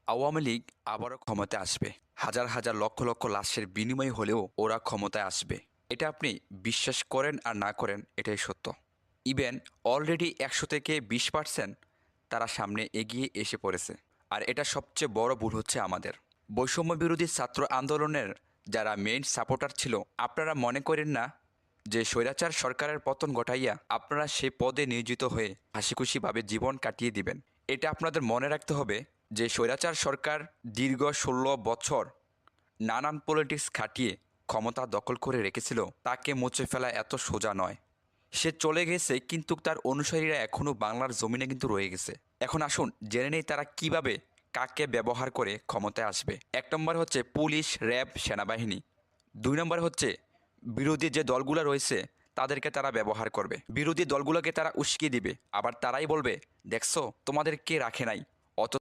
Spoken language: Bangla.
আওয়ামী লীগ আবারও ক্ষমতায় আসবে। হাজার হাজার লক্ষ লক্ষ লাশের বিনিময়ে হলেও ওরা ক্ষমতায় আসবে। এটা আপনি বিশ্বাস করেন আর না করেন, এটাই সত্য। ইভেন অলরেডি ১০০ থেকে ২০% তারা সামনে এগিয়ে এসে পড়েছে। আর এটা সবচেয়ে বড় ভুল হচ্ছে আমাদের। বৈষম্য বিরোধী ছাত্র আন্দোলনের যারা মেইন সাপোর্টার ছিল, আপনারা মনে করেন না যে স্বৈরাচার সরকারের পতন ঘটাইয়া আপনারা সে পদে নিয়োজিত হয়ে হাসিখুশিভাবে জীবন কাটিয়ে দিবেন। এটা আপনাদের মনে রাখতে হবে যে স্বৈরাচার সরকার দীর্ঘ ১৬ বছর নানান পলিটিক্স খাটিয়ে ক্ষমতা দখল করে রেখেছিল। তাকে মুছে ফেলা এত সোজা নয়। সে চলে গেছে, কিন্তু তার অনুসারীরা এখনও বাংলার জমিনে কিন্তু রয়ে গেছে। এখন আসুন জেনে নেই তারা কিভাবে কাকে ব্যবহার করে ক্ষমতায় আসবে। ১ নম্বর হচ্ছে পুলিশ, র্যাব, সেনাবাহিনী। ২ নম্বর হচ্ছে বিরোধী যে দলগুলো রয়েছে তাদেরকে তারা ব্যবহার করবে। বিরোধী দলগুলোকে তারা উস্কিয়ে দিবে, আবার তারাই বলবে, দেখছো তোমাদের কে রাখে নাই। অত